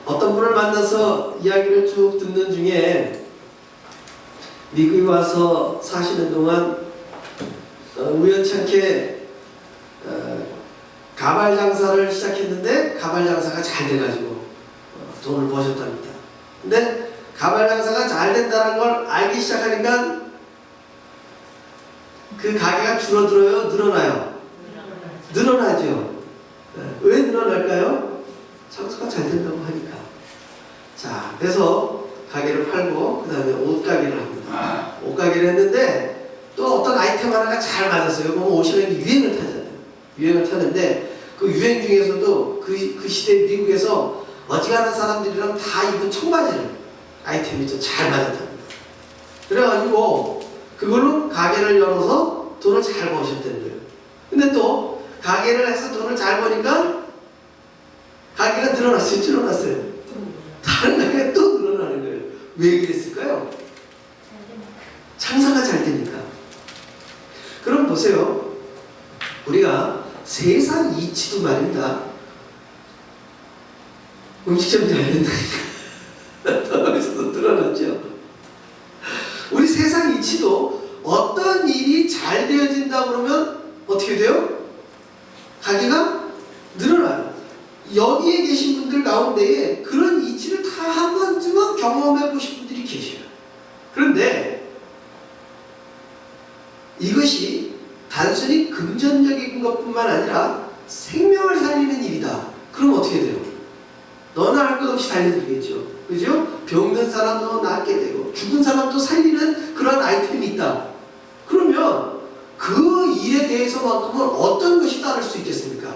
어떤 분을 만나서 이야기를 쭉 듣는 중에 미국에 와서 사시는 동안 우연찮게 가발 장사를 시작했는데 가발 장사가 잘 돼가지고 돈을 버셨답니다. 근데 가발 장사가 잘 된다는 걸 알기 시작하니까 그 가게가 줄어들어요? 늘어나요? 늘어나죠. 왜 늘어날까요? 장사가 잘 된다고 하니까. 자, 그래서 가게를 팔고 그 다음에 옷가게를 합니다. 옷가게를 했는데 또 어떤 아이템 하나가 잘 맞았어요. 그러면 옷이라는 게 유행을 타잖아요. 유행을 타는데 그 유행 중에서도 그 시대 미국에서 어지간한 사람들이랑 다 입은 청바지를 아이템이 좀 잘 맞았답니다. 그래가지고 그걸로 가게를 열어서 돈을 잘 버셨다는 거예요. 근데 또 가게를 해서 돈을 잘 버니까 가게가 늘어났어요? 줄어났어요? 다른 가게가 또 늘어나는 거예요. 왜 그랬을까요? 장사가 잘 되니까. 그럼 보세요. 우리가 세상 이치도 말입니다. 음식점 잘 된다니까. 여기서도 늘어났죠. 우리 세상 이치도 어떤 일이 잘 되어진다 그러면 어떻게 돼요? 가게가 늘어나요. 여기에 계신 분들 가운데에 그런 이치를 다 한 번쯤은 경험해 보신 분들이 계셔요. 그런데 이것이 단순히 금전적인 것뿐만 아니라 생명을 살리는 일이다. 그럼 어떻게 돼요? 너나 할 것 없이 달려들겠죠. 그죠? 병든 사람도 낫게 되고 죽은 사람도 살리는 그런 아이템이 있다. 그러면 그 일에 대해서만큼은 어떤 것이 따를 수 있겠습니까?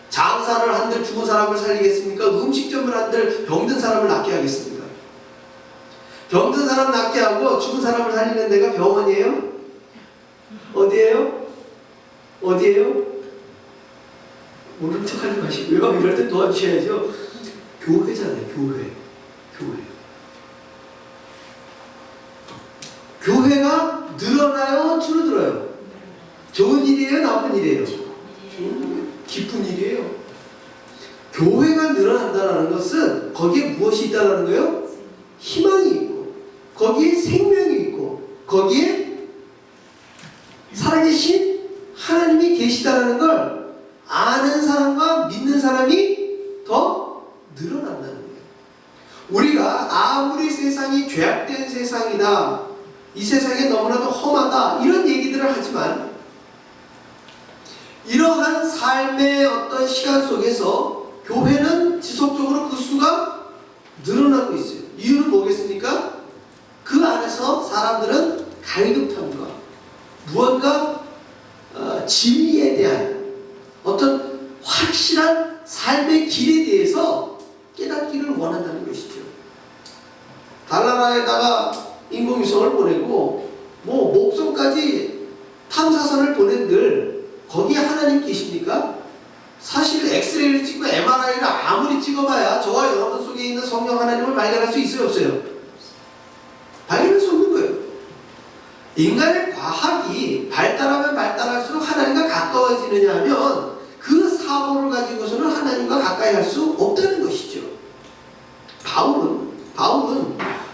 장사를 한들 죽은 사람을 살리겠습니까? 음식점을 한들 병든 사람을 낫게 하겠습니까? 병든 사람 낫게 하고 죽은 사람을 살리는 데가 병원이에요? 어디예요? 어디예요? 모르는 척 하지 마시고요. 이럴 때 도와주셔야죠. 교회잖아요. 교회가 늘어나요? 줄어들어요? 좋은 일이에요? 나쁜 일이에요? 기쁜 일이에요. 교회가 늘어난다는 것은 거기에 무엇이 있다는 거예요? 희망이 있고 거기에 생명이 있고 거기에 살아계신 하나님이 계시다는 걸 아는 사람과 믿는 사람이 더 늘어난다는 거예요. 우리가 아무리 세상이 죄악된 세상이다, 이 세상이 너무나도 험하다 이런 얘기들을 하지만 이러한 삶의 어떤 시간 속에서 교회는 지속적으로 그 수가 늘어나고 있어요. 이유는 뭐겠습니까? 그 안에서 사람들은 갈급함과 무언가 진리에 대한 어떤 확실한 삶의 길에 대해서 깨닫기를 원한다는 것이죠. 달나라에다가 인공위성을 보내고 목성까지 탐사선을 보낸들 거기에 하나님 계십니까? 사실 엑스레이를 찍고 MRI를 아무리 찍어봐야 저와 여러분 속에 있는 성령 하나님을 발견할 수 있어요? 없어요? 발견할 수 없는 거예요. 인간의 과학이 발달하면 발달할수록 하나님과 가까워지느냐 하면 그 사고를 가지고서는 하나님과 가까이 할 수 없다는 것이죠. 바울은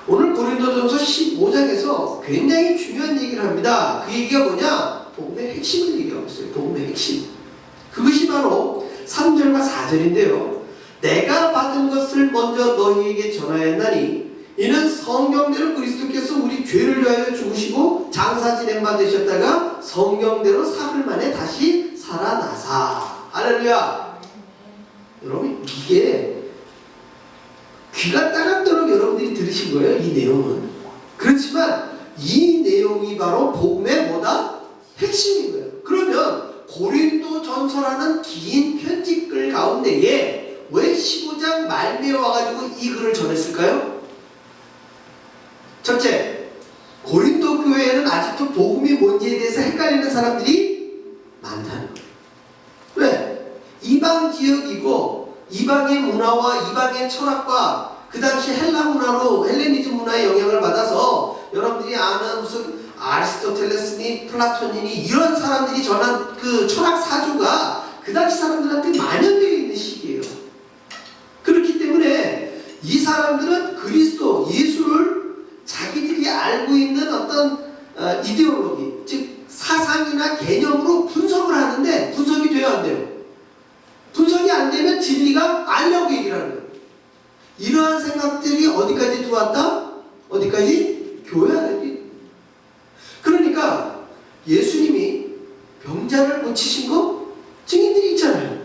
오늘 고린도전서 15장에서 굉장히 중요한 얘기를 합니다. 그 얘기가 뭐냐? 복음의 핵심을 얘기하고 있어요. 복음의 핵심. 그것이 바로 3절과 4절인데요. 내가 받은 것을 먼저 너희에게 전하였나니 이는 성경대로 그리스도께서 우리 죄를 위하여 죽으시고 장사 지낸 바 되셨다가 성경대로 사흘 만에 다시 살아나사. 할렐루야. 여러분 이게 귀가 따갑도록 여러분들이 들으신 거예요. 이 내용은. 그렇지만 이 내용이 바로 복음의 뭐다? 핵심인 거예요. 그러면 고린도 전서라는 긴 편지글 가운데에 왜 15장 말미에 와가지고 이 글을 전했을까요? 첫째, 고린도 교회에는 아직도 복음이 뭔지에 대해서 헷갈리는 사람들이 많다는 거예요. 왜? 이방 지역이고 이방의 문화와 이방의 철학과 그 당시 헬라 문화로 헬레니즘 문화의 영향을 받아서 여러분들이 아는 무슨 아리스토텔레스니 플라톤이니 이런 사람들이 전한 그 철학 사조가 그 당시 사람들한테 만연되어 있는 시기예요. 그렇기 때문에 이 사람들은 그리스도 예수를 자기들이 알고 있는 어떤 이데올로기, 즉 사상이나 개념으로 분석을 하는데 분석이 돼야 안 돼요. 분석이 안 되면 진리가 아니라고 얘기를 하는 거예요. 이러한 생각들이 어디까지 들어왔다? 어디까지? 교회 안에. 그러니까 예수님이 병자를 고치신 거 증인들이 있잖아요.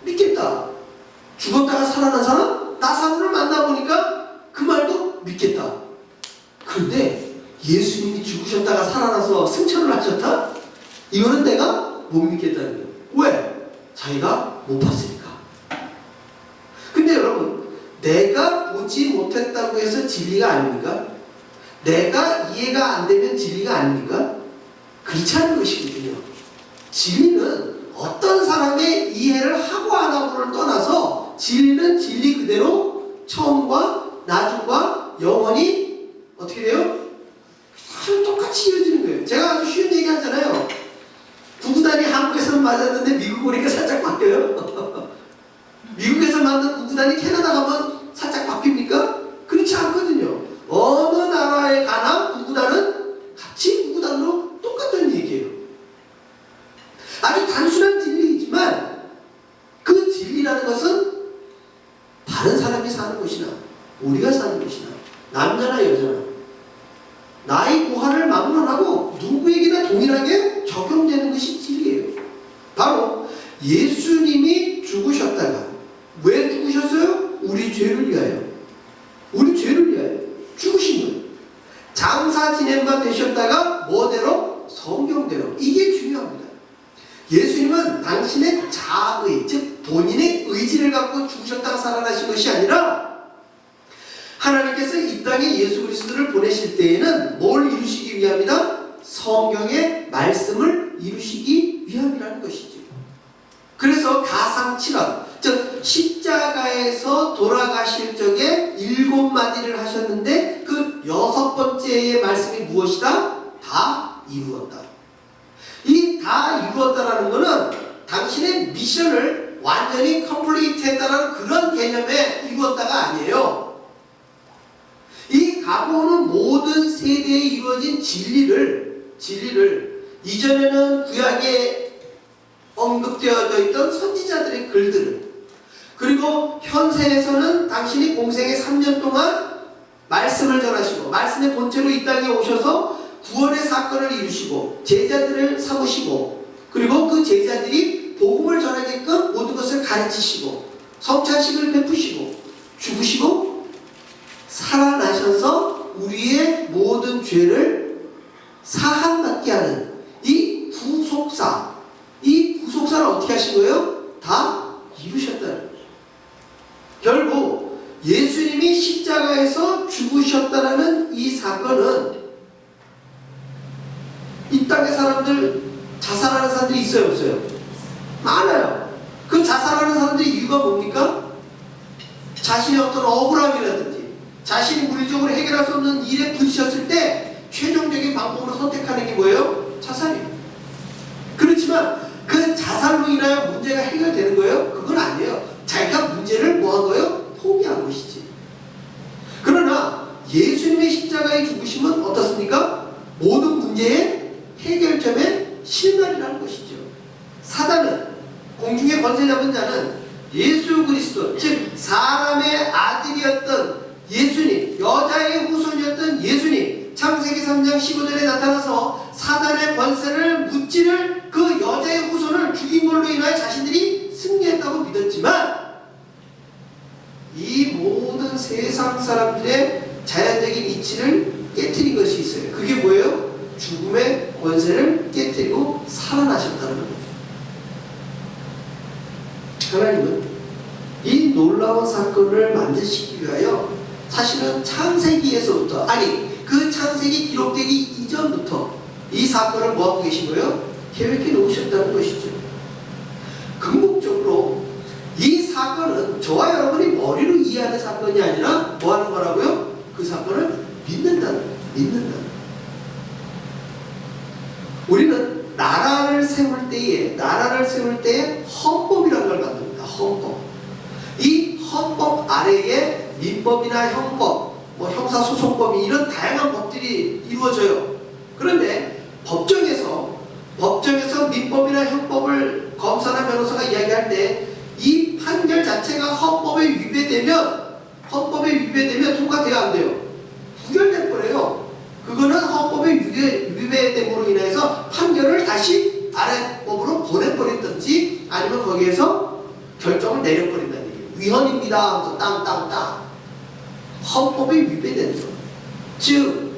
믿겠다. 죽었다가 살아난 사람? 나사로를 만나보니까 그 말도 믿겠다. 그런데 예수님이 죽으셨다가 살아나서 승천을 하셨다? 이거는 내가 못 믿겠다는 거예요. 왜? 자기가 못 봤으니까. 근데 여러분, 내가 보지 못했다고 해서 진리가 아닙니까? 내가 이해가 안 되면 진리가 아닙니까? 그렇지 않은 것이거든요. 진리는 어떤 사람의 이해를 하고 안 하고를 떠나서 진리는 진리 그대로 처음과 나중과 영원히 어떻게 돼요? 다 똑같이 이어지는 거예요. 제가 아주 쉬운 얘기 하잖아요. 구구단이 한국에서는 맞았는데 미국 오니까 살짝 바뀌어요. 미국에서 만든 구구단이 캐나다 가면 살짝 바뀝니까? 그렇지 않거든요. 어느 나라에 가나 구구단은 같이 구구단으로 똑같은 얘기예요. 아주 단순한 진리이지만 그 진리라는 것은 다른 사람이 사는 곳이나 우리가 사는 곳이나 남자나 여자나 나의 고하를 막론하고 누구에게나 동일하게 적용되는 것이 진리예요. 바로 예수님이 죽으셨다가 왜 죽으셨어요? 우리 죄를 위하여. 우리 죄를 위하여 죽으신 거예요. 장사 지낸 바 되셨다가 뭐대로? 성경대로. 이게 중요합니다. 예수님은 당신의 자의, 즉 본인의 의지를 갖고 죽으셨다가 살아나신 것이 아니라 하나님께서 이 땅에 예수 그리스도를 보내실 때에는 뭘 이루시기 위함이다? 성경의 말씀을 이루시기 위함이라는 것이죠. 그래서 가상칠언, 즉 십자가에서 돌아가실 적에 7마디를 하셨는데 그 6번째의 말씀이 무엇이다? 다 이루었다. 이 다 이루었다라는 것은 당신의 미션을 완전히 컴플리트 했다라는 그런 개념에 이루었다가 아니에요. 이 가보는 모든 세대에 이루어진 진리를 이전에는 구약에 언급되어져 있던 선지자들의 글들을, 그리고 현세에서는 당신이 공생의 3년 동안 말씀을 전하시고 말씀의 본체로 이 땅에 오셔서 구원의 사건을 이루시고 제자들을 삼으시고 그리고 그 제자들이 복음을 전하게끔 모든 것을 가르치시고 성찬식을 베푸시고 죽으시고 살아나셔서 우리의 모든 죄를 사함받게 하는 이 구속사, 이 구속사를 어떻게 하신 거예요? 다 이루셨다는 거예요. 결국 예수님이 십자가에서 죽으셨다는 이 사건은 이 땅의 사람들 자살하는 사람들이 있어요, 없어요? 많아요. 그 자살하는 사람들의 이유가 뭡니까? 자신의 어떤 억울함이라든지 자신이 물리적으로 해결할 수 없는 일에 부딪혔을 때 최종적인 방법으로 선택하는 게 뭐예요? 자살이에요. 그렇지만 그 자살로 인하여 문제가 해결되는 거예요? 그건 아니에요. 자기가 문제를 뭐 한 거예요? 포기한 것이지. 그러나 예수님의 십자가의 죽으심은 어떻습니까? 모든 문제의 해결점의 실마리라는 것이죠. 사단은, 공중의 권세 잡은 자는 예수 그리스도, 즉 사람의 아들이었던 예수님, 여자의 후손이었던 예수님, 창세기 3장 15절에 나타나서 사단의 권세를 무찌를 그 여자의 후손을 죽인 걸로 인하여 자신들이 승리했다고 믿었지만 이 모든 세상 사람들의 자연적인 이치를 깨트린 것이 있어요. 그게 뭐예요? 죽음의 권세를 깨뜨리고 살아나셨다는 거죠. 하나님은 이 놀라운 사건을 만드시기 위하여 사실은 창세기에서부터, 아니 그 창세기 기록되기 이전부터 이 사건을 뭐하고 계신 거예요? 계획해 놓으셨다는 것이죠. 궁극적으로 이 사건은 저와 여러분이 머리로 이해하는 사건이 아니라 뭐 하는 거라고요? 그 사건을 믿는다는 거예요. 우리는 나라를 세울 때에 헌법이라는 걸 만듭니다. 헌법. 이 헌법 아래에 민법이나 형법, 형사소송법이 이런 다양한 법들이 이루어져요. 그런데 법정에서 민법이나 형법을 검사나 변호사가 이야기할 때 이 판결 자체가 헌법에 위배되면 통과돼야 안 돼요. 부결될 거래요. 그거는 헌법에 위배됨으로 인해서 판결을 다시 아래법으로 보내버린든지 아니면 거기에서 결정을 내려버린다는 얘기예요. 위헌입니다 하면서 땅땅땅. 헌법에 위배되는 거예요. 즉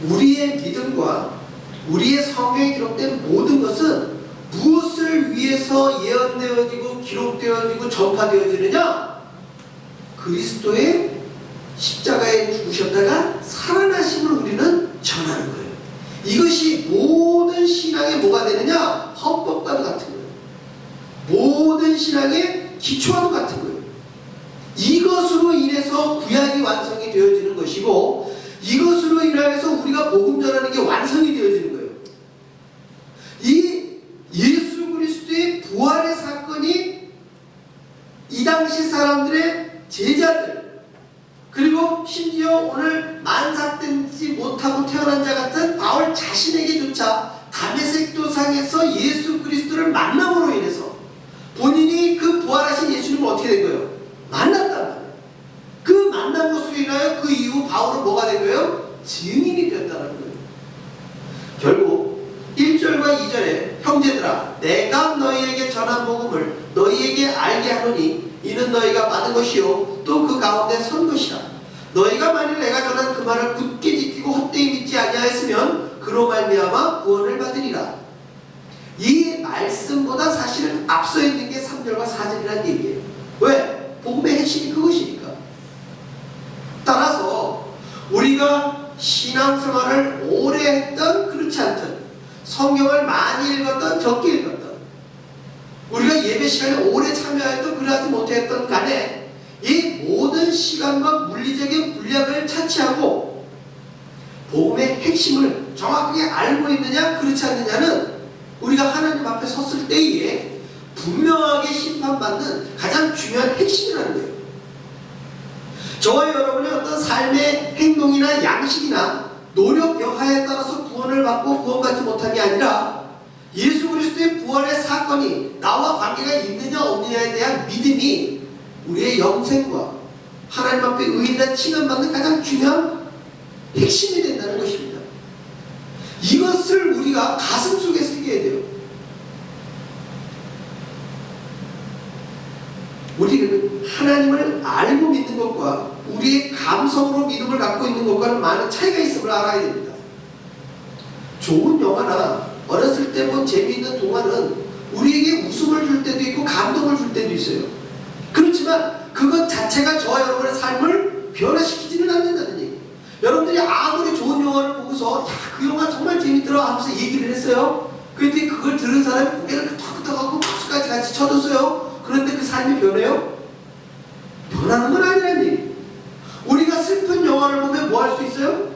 우리의 믿음과 우리의 성경에 기록된 모든 것은 무엇을 위해서 예언되어지고 기록되어지고 전파되어지느냐? 그리스도의 십자가에 죽으셨다가 살아나심을 우리는 전하는 거예요. 이것이 모든 신앙의 뭐가 되느냐? 헌법과도 같은 거예요. 모든 신앙의 기초와도 같은 거예요. 이것으로 인해서 구약이 완성이 되어지는 것이고 이것으로 인하여서 우리가 복음 전하는 게 완성이 되어지는 거예요. 이 예수 그리스도의 부활의 사건이 이 당시 사람들의 제자들 그리고 심지어 오늘 만삭되지 못하고 태어난 자 같은 바울 자신에게조차 다메섹 도상에서 예수 그리스도를 만남으로 인해서 본인이 그 부활하신 예수님을 어떻게 된 거예요? 만났단 말이에요. 그 만난 것으로 인하여 그 이후 바울은 뭐가 된 거예요? 증인이 되었다는 거예요. 결국 1절과 2절에 형제들아 내가 너희에게 전한 복음을 너희에게 알게 하노니 이는 너희가 받은 것이요 또 그 가운데 선 것이라. 너희가 만일 내가 전한 그 말을 굳게 지키고 헛되이 믿지 아니하였으면 그로 말미암아 구원을 받으리라. 이 말씀보다 사실은 앞서 있는 게 3절과 4절이라는 얘기예요. 왜? 복음의 핵심이 그것이니까. 따라서 우리가 신앙생활을 오래 했던 그렇지 않든 성경을 많이 읽었던 적게 읽었던 우리가 예배 시간에 오래 참여했던 그러지 못했던 간에 이 모든 시간과 물리적인 분량을 차치하고 복음의 핵심을 정확하게 알고 있느냐 그렇지 않느냐는 우리가 하나님 앞에 섰을 때에 분명하게 심판받는 가장 중요한 핵심이라는 거예요. 저와 여러분의 어떤 삶의 행동이나 양식이나 노력 여하에 따라서 구원을 받고 구원받지 못함이 아니라 예수 그리스도의 부활의 사건이 나와 관계가 있느냐 없느냐에 대한 믿음이 우리의 영생과 하나님 앞에 의인과 칭함받는 가장 중요한 핵심이 된다는 것입니다. 이것을 우리가 가슴 속에 새겨야 돼요. 우리는 하나님을 알고 믿는 것과 우리의 감성으로 믿음을 갖고 있는 것과는 많은 차이가 있음을 알아야 됩니다. 좋은 영화나 어렸을 때 본 재미있는 동화는 우리에게 웃음을 줄 때도 있고 감동을 줄 때도 있어요. 그렇지만 그것 자체가 저와 여러분의 삶을 변화시키지는 않는다는 얘기예요. 여러분들이 아무리 좋은 영화를 보고서 그 영화 정말 재밌더라 하면서 얘기를 했어요. 그런데 그걸 들은 사람이 고개를 끄덕끄덕하고 박수까지 같이 쳐줬어요. 그런데 그 삶이 변해요? 변하는 건 아니라는 얘기예요. 우리가 슬픈 영화를 보면 뭐 할 수 있어요?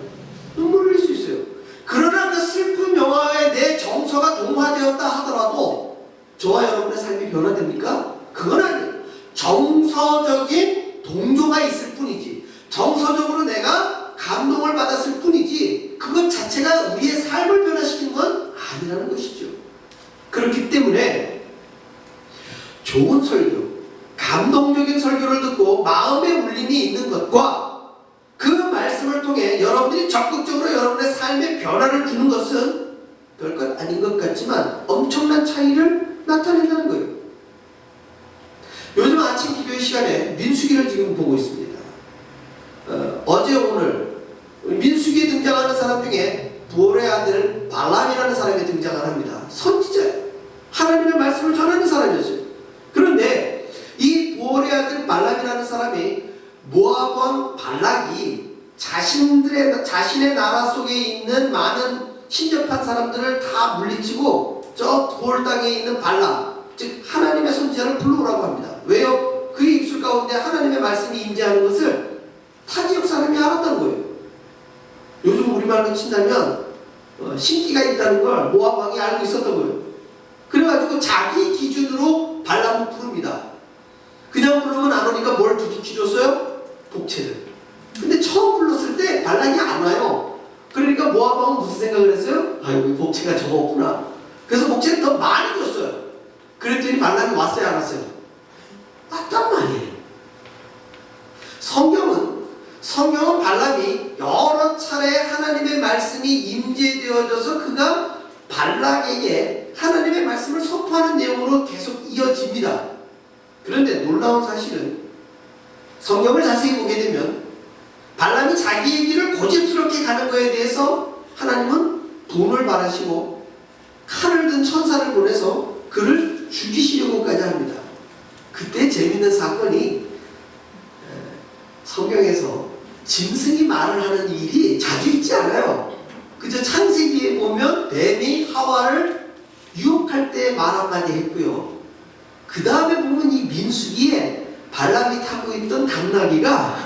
눈물을 흘릴 수 있어요. 그러나 그 슬픈 영화에 내 정서가 동화되었다 하더라도 저와 여러분의 삶이 변화됩니까? 그건 아니에요. 정서적인 동조가 있을 뿐이지 정서적으로 내가 감동을 받았을 뿐이지 그것 자체가 우리의 삶을 변화시키는 건 아니라는 것이죠. 그렇기 때문에 좋은 설교, 감동적인 설교를 듣고 마음의 울림이 있는 것과 그 말씀을 통해 여러분들이 적극적으로 여러분의 삶에 변화를 주는 것은 별것 아닌 것 같지만 엄청난 차이를 나타낸다는 거예요. 요즘 아침 기도의 시간에 민수기를 지금 보고 있습니다. 어제 오늘 민수기에 등장하는 사람 중에 부올의 아들 발람이라는 사람이 등장을 합니다. 선지자예요. 하나님의 말씀을 전하는 사람이었어요. 그런데 이 부올의 아들 발람이라는 사람이 모압 왕 발락이 자신의 나라 속에 있는 많은 신접한 사람들을 다 물리치고 저 부올 땅에 있는 발람, 즉 하나님의 선지자를 불러오라고 합니다. 왜요? 그의 입술 가운데 하나님의 말씀이 임재하는 것을 타 지역 사람이 알았다는 거예요. 요즘 우리말로 친다면 신기가 있다는 걸 모압 왕이 알고 있었던 거예요. 그래가지고 자기 기준으로 발람을 부릅니다. 그냥 그냥 부르면 안 오니까 뭘 두둑히 줬어요? 복채를. 근데 처음 불렀을 때 발락이 안 와요. 그러니까 모압 왕은 무슨 생각을 했어요? 아이고 복채가 저거 없구나. 그래서 복채를 더 많이 줬어요. 그랬더니 발락이 왔어요 안 왔어요? 왔단 말이에요. 성경은 발람이 여러 차례 하나님의 말씀이 임재되어져서 그가 발락에게 하나님의 말씀을 선포하는 내용으로 계속 이어집니다. 그런데 놀라운 사실은 성경을 자세히 보게 되면 발람이 자기의 길을 고집스럽게 가는 것에 대해서 하나님은 분을 바라시고 칼을 든 천사를 보내서 그를 죽이시려고까지 합니다. 그때 재밌는 사건이 성경에서 짐승이 말을 하는 일이 자주 있지 않아요. 그저 창세기에 보면 뱀이 하와를 유혹할 때 말 한마디 했고요. 그 다음에 보면 이 민수기에 발람이 타고 있던 당나귀가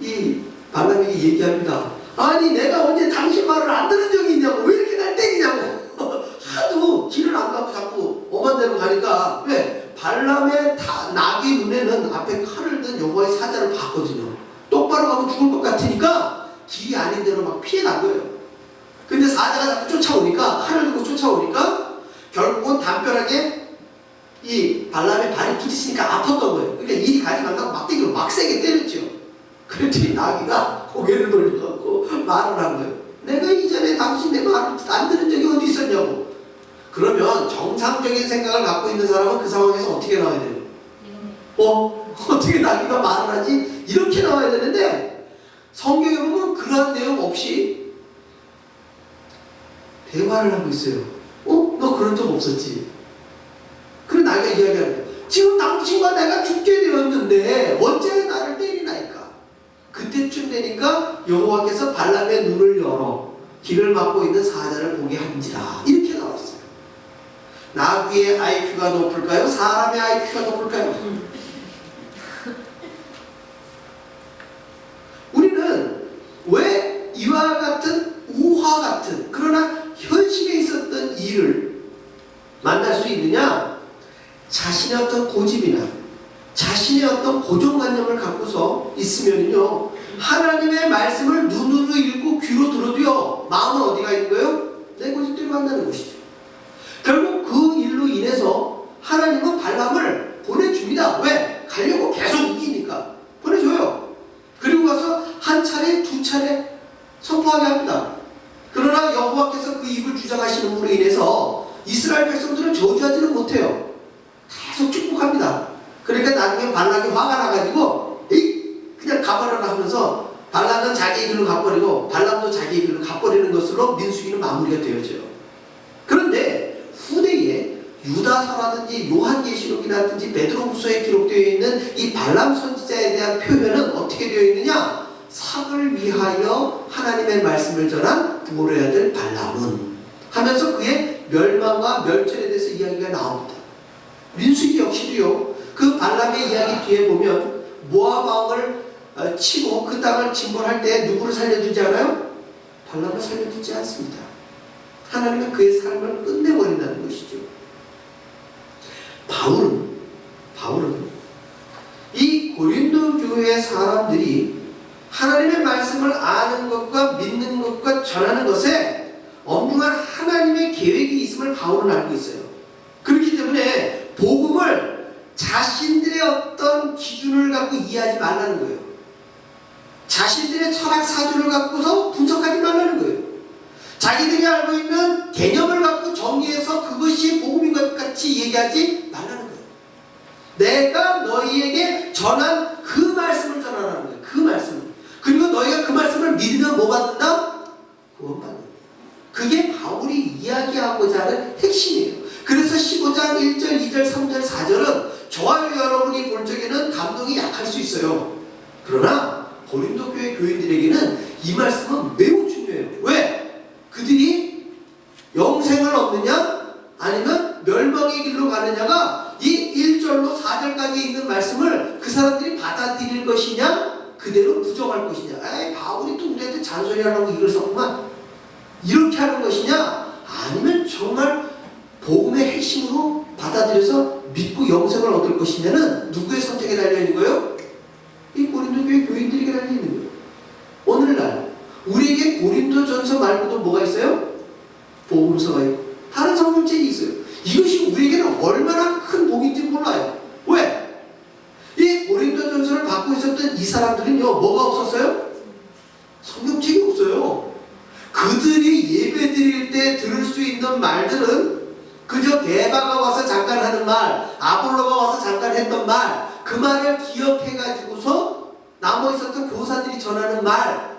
이 발람에게 얘기합니다. 아니 내가 언제 당신 말을 안 들은 적이 있냐고, 왜 이렇게 날 때리냐고. 하도 길을 안 가고 자꾸 엄한 데로 가니까. 왜? 발람의 나귀 눈에는 앞에 칼을 든 여호와의 사자를 봤거든요. 똑바로 가면 죽을 것 같으니까 길이 아닌 데로 막 피해 간 거예요. 근데 사자가 자꾸 쫓아오니까, 칼을 들고 쫓아오니까 결국은 담벼락에 이 발람의 발이 부딪히니까 아팠던 거예요. 그러니까 이리 가지 말라고 막대기로 막 세게 때렸죠. 그랬더니 나귀가 고개를 돌려갖고 말을 한 거예요. 내가 이전에 당신 내 말을 안 들은 적이 어디 있었냐고. 그러면 정상적인 생각을 갖고 있는 사람은 그 상황에서 어떻게 나와야 돼요? 어떻게 나귀가 말을 하지? 이렇게 나와야 되는데 성경에 보면 그러한 내용 없이 대화를 하고 있어요. 너 그런 적 없었지? 그래 나귀가 이야기하는 거야. 지금 당신과 내가 죽게 되었는데 언제 나를 때리나이까? 그때쯤 되니까 여호와께서 발람의 눈을 열어 길을 막고 있는 사자를 보게 한지라. 이렇게 나왔어요. 나귀의 IQ가 높을까요? 사람의 IQ가 높을까요? 우리는 왜 이와 같은 우화 같은 그러나 현실에 있었던 일을 만날 수 있느냐? 자신의 어떤 고집이나 자신의 어떤 고정관념을 갖고서 있으면요, 하나님의 말씀을 눈으로 읽고 귀로 들어도요, 마음은 어디가 있는 거예요? 내 고집대로 만나는 것이죠. 결국 그 일로 인해서 하나님은 발람을 보내줍니다. 왜? 가려고 계속 이기니까 보내줘요. 그리고 가서 한 차례 두 차례 선포하게 합니다. 그러나 여호와께서 그 입을 주장하시는 분으로 인해서 이스라엘 백성들은 저주하지는 못해요. 계속 축복합니다. 그러니까 나중에 발락이 화가 나가지고 그냥 가버려라 하면서 발락은 자기 길로 가버리고 발람도 자기 길로 가버리는 것으로 민수기는 마무리가 되어져요. 그런데 후대에 유다서라든지 요한계시록이라든지 베드로후서에 기록되어 있는 이 발람 선지자에 대한 표현은 어떻게 되어 있느냐? 삭을 위하여 하나님의 말씀을 전한 부모려야 될 발람은 하면서 그의 멸망과 멸절에 대해서 이야기가 나옵니다. 민수기 역시도요, 그 발람의 이야기 뒤에 보면 모압 왕을 치고 그 땅을 침몰할 때 누구를 살려주지 않아요? 발람을 살려주지 않습니다. 하나님은 그의 삶을 끝내버린다는 것이죠. 바울은 이 고린도 교회 사람들이 하나님의 말씀을 아는 것과 믿는 것과 전하는 것에 엄중한 하나님의 계획이 있음을 바울은 알고 있어요. 그렇기 때문에 복음을 자신들의 어떤 기준을 갖고 이해하지 말라는 거예요. 자신들의 철학 사조를 갖고서 분석하지 말라는 거예요. 자기들이 알고 있는 개념을 갖고 정리해서 그것이 복음인 것 같이 얘기하지 말라는 거예요. 내가 너희에게 전한 그 말씀을 전하라는 거예요. 그 말씀을. 그리고 너희가 그 말씀을 믿으면 뭐 받는다? 구원받는다. 그게 바울이 이야기하고자 하는 핵심이에요. 그래서 15장 1절, 2절, 3절, 4절은 저와 여러분이 볼 적에는 감동이 약할 수 있어요. 그러나 고린도 교회 교인들에게는 이 말씀은 매우 중요해요. 왜? 그들이 영생을 얻느냐 아니면 멸망의 길로 가느냐가 이 1절로 4절까지 있는 말씀을 그 사람들이 받아들일 것이냐 그대로 부정할 것이냐. 에이 바울이 또 우리한테 잔소리하려고 이걸 썼구만, 이렇게 하는 것이냐, 아니면 정말 복음의 핵심으로 받아들일 받아들여서 믿고 영생을 얻을 것이냐는 누구의 선택에 달려있는 거예요? 이 고린도 교회 교인들에게 달려있는 거예요. 오늘날 우리에게 고린도전서 말고도 뭐가 있어요? 복음서가 있고 다른 성경책이 있어요. 이것이 우리에게는 얼마나 큰 복인지 몰라요. 왜? 이 고린도전서를 받고 있었던 이 사람들은요, 뭐가 없었어요? 성경책이 없어요. 그들이 예배 드릴 때 들을 수 있는 말들은 그저 게바가 와서 잠깐 하는 말, 아볼로가 와서 잠깐 했던 말, 그 말을 기억해가지고서 남아 있었던 교사들이 전하는 말,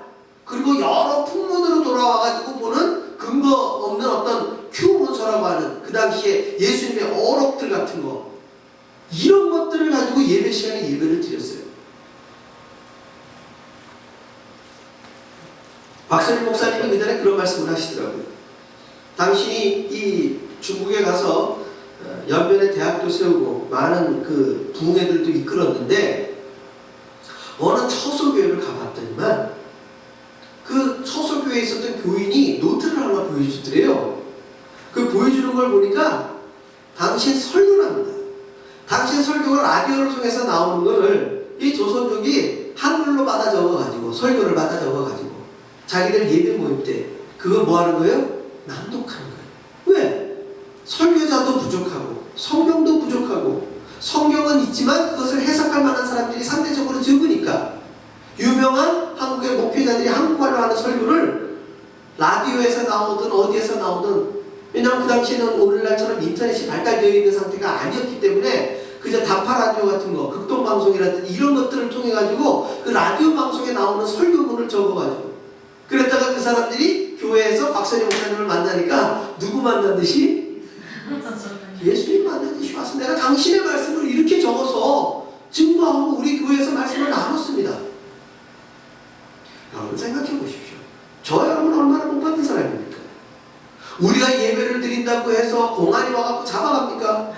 그리고 여러 풍문으로 돌아와가지고 보는 근거 없는 어떤 큐문서라고 하는 그 당시에 예수님의 어록들 같은 거, 이런 것들을 가지고 예배 시간에 예배를 드렸어요. 박선일 목사님이 그 전에 그런 말씀을 하시더라고요. 당신이 이 중국에 가서 연변에 대학도 세우고 많은 그 부흥회들도 이끌었는데 어느 처소교회를 가봤더니만 그 처소교회에 있었던 교인이 노트를 하나 보여주더래요. 그 보여주는 걸 보니까 당신 설교랍니다. 당신 설교가 라디오를 통해서 나오는 거를 이 조선족이 한글로 받아 적어가지고 설교를 받아 적어가지고 자기들 예배 모임 때 그거 뭐 하는 거예요? 낭독하는 거예요. 왜? 설교자도 부족하고 성경도 부족하고 성경은 있지만 그것을 해석할 만한 사람들이 상대적으로 적으니까 유명한 한국의 목회자들이 한국말로 하는 설교를 라디오에서 나오든 어디에서 나오든, 왜냐하면 그 당시에는 오늘날처럼 인터넷이 발달되어 있는 상태가 아니었기 때문에 그저 단파 라디오 같은 거, 극동방송이라든지 이런 것들을 통해 가지고 그 라디오 방송에 나오는 설교문을 적어가지고, 그랬다가 그 사람들이 교회에서 박선영 목사님을 만나니까 누구 만난 듯이? 예수님 만난 듯이 와서 내가 당신의 말씀을 이렇게 적어서 증거하고 우리 교회에서 말씀을 나눴습니다. 여러분 생각해 보십시오. 저 여러분 얼마나 못 받는 사람입니까? 우리가 예배를 드린다고 해서 공안이 와갖고 잡아갑니까?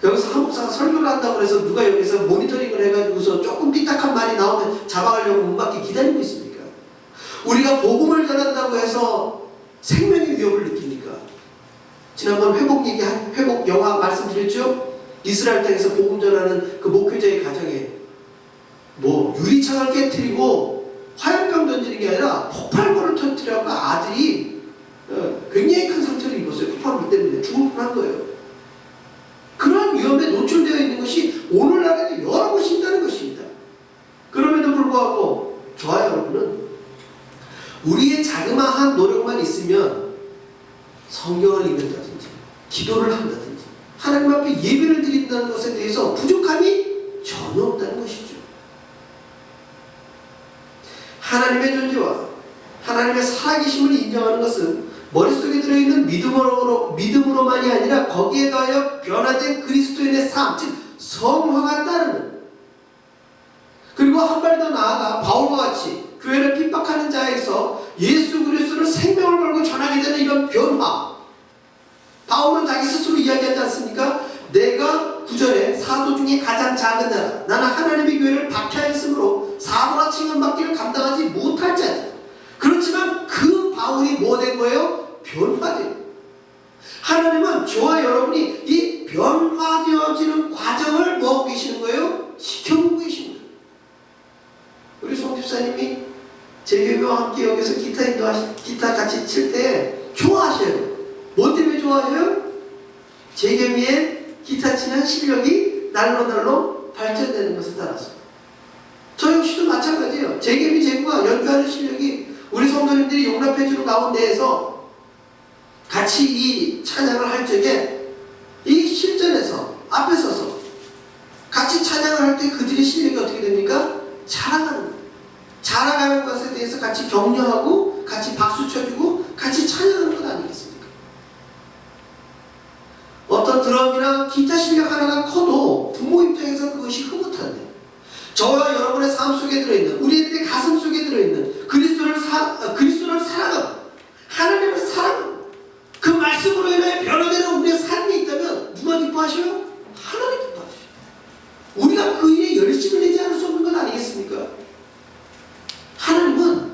여기서 한 목사가 설교를 한다고 해서 누가 여기서 모니터링을 해가지고서 조금 삐딱한 말이 나오면 잡아가려고 문 밖에 기다리고 있습니까? 우리가 복음을 전한다고 해서 생명의 위협을 느낍니까? 지난번 회복 영화 말씀드렸죠? 이스라엘 땅에서 복음 전하는 그 목회자의 가정에 뭐 유리창을 깨뜨리고 화염병 던지는 게 아니라 폭발물을 터뜨려서 아들이 굉장히 큰 상처를 입었어요. 폭발물 때문에 죽을 뻔한 거예요. 그런 위험에 노출되어 있는 것이 오늘날에도 여러 곳이 있다는 것입니다. 그럼에도 불구하고 저와 여러분은 우리의 자그마한 노력만 있으면 성경을 읽는다든지 기도를 한다든지 하나님 앞에 예배를 드린다는 것에 대해서 부족함이 전혀 없다는 것이죠. 하나님의 존재와 하나님의 살아계심을 인정하는 것은 머릿속에 들어있는 믿음으로만이 아니라 거기에 더하여 변화된 그리스도인의 삶, 즉 성화가 따르는, 그리고 한 발 더 나아가 바울과 같이 교회를 핍박하는 자에서 예수 그리스도를 생명을 걸고 전하게 되는 이런 변화. 바울은 자기 스스로 이야기하지 않습니까? 내가 9절에 사도 중에 가장 작은 자라. 나는 하나님의 교회를 박해하였으므로 사도라 칭함받기를 감당하지 못할 자다. 그렇지만 그 바울이 뭐 된 거예요? 변화된. 하나님은 저와 여러분이 이 변화되어지는 과정을 뭐하고 계시는 거예요? 지켜보고 계시는 거예요. 우리 송 집사님이 재경이와 함께 여기서 기타 같이 칠 때 좋아하셔요. 뭐 때문에 좋아하셔요? 재경이의 기타 치는 실력이 날로 발전되는 것을 따라서. 저 역시도 마찬가지예요. 재경이 제구가 연주하는 실력이 우리 성도님들이 용납해주는 가운데에서 같이 이 찬양을 할 적에 이 실전에서 앞에 서서 같이 찬양을 할 때 그들의 실력이 어떻게 됩니까? 자라가는 거예요. 자라가는 것에 대해서 같이 격려하고 같이 박수 쳐주고 같이 찬양하는 것 아니겠습니까? 어떤 드럼이나 기타 실력 하나가 커도 부모 입장에서 그것이 흐뭇한데, 저와 여러분의 삶 속에 들어있는, 우리들의 가슴 속에 들어있는 그리스도를 사랑하고 하나님을 사랑하고 그 말씀으로 인하여 변화되는 우리의 삶이 있다면 누가 기뻐하셔요? 하나님 기뻐하셔요. 우리가 그 일에 열심을 내지 않을 수 없는 것 아니겠습니까? 하나님은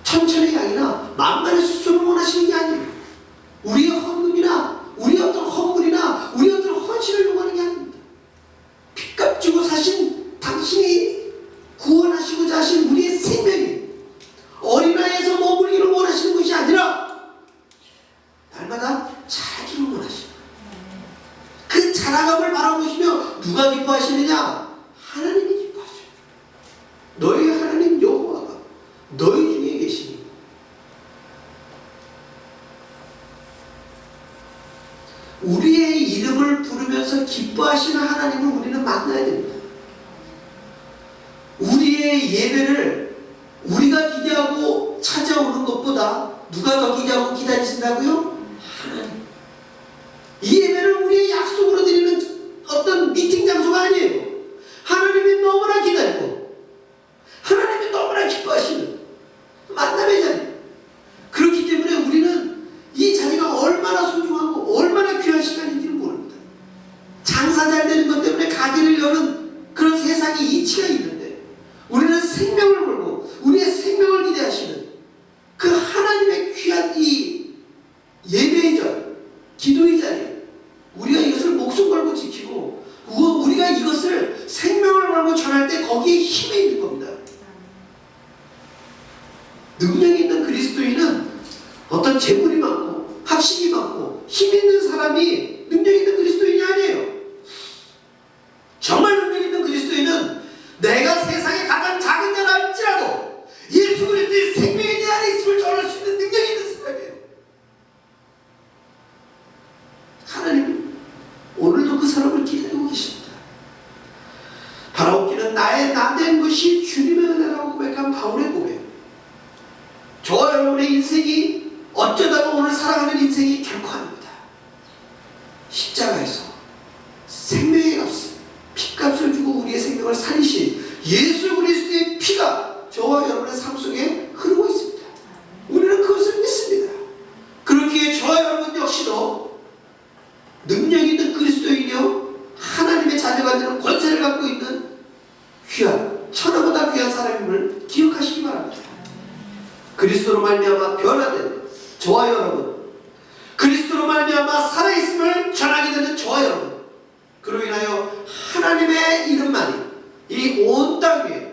천천의 양이나 만만의 수수를 원하시는 게 아니에요. 우리의 헌금이나 우리의 어떤 헌물이나 우리의 어떤 날마다 자라기를 원하십니다. 그 자라감을 바라보시며 누가 기뻐하시느냐? 하나님이 기뻐하십니다. 너희 하나님 여호와가 너희 중에 계시니 우리의 이름을 부르면서 기뻐하시는 하나님을 우리는 만나야 됩니다. 우리의 예배를 우리가 기대하고 찾아오는 것보다 누가 더 기대하고 기다리신다고요? 하나님. 이 예배는 우리의 약속으로 드리는 어떤 미팅 장소가 아니에요. 하나님이 너무나 기다리고 하나님이 너무나 기뻐하시는 만남의 자리. 그렇기 때문에 우리는 이 자리가 얼마나 소중하고 얼마나 귀한 시간인지를 모릅니다. 장사 잘 되는 것 때문에 가게를 여는 그런 세상의 이치가 있는데 우리는 생명을 걸고 우리의 생명을 기대하시는 그 하나님의 귀한 이 예배의 절, 기도의 자리, 우리가 이것을 목숨 걸고 지키고 우리가 이것을 생명을 걸고 전할 때 거기에 힘이 있는 겁니다. 능력 있는 그리스도인은 어떤 재물이 많고 학식이 많고 힘 있는 사람이 능력 있는 그리스도인이 아니에요. 정말 능력 있는 그리스도인은 내가 세상에 가장 작은 자라 할지라도 예수 그리스도의 생명이 내 안에 있음을 전할 수 있는 능력이 있는 사람이에요. 하나님 오늘도 그 사람을 기다리고 계십니다. 바라옵기는 나의 나된 것이 주님의 은혜라고 고백한 바울의 고백. 저와 여러분의 인생이 어쩌다가 오늘 살아가는 인생이 결코 아닙니다. 십자가에서 생명의 값을 피값을 주고 우리의 생명을 살리신 예수 그리스도의 피가 저와 여러분의 삶 속에 흐르고 있습니다. 우리는 그것을 믿습니다. 그렇기에 저와 여러분 역시도 능력 있는 그리스도인이요 하나님의 자녀가 되는 권세를 갖고 있는 귀한 천하보다 귀한 사람임을 기억하시기 바랍니다. 그리스도로 말미암아 변화된 저와 여러분, 그리스도로 말미암아 살아있음을 전하게 되는 저와 여러분, 그로 인하여 하나님의 이름만이 이 온 땅 위에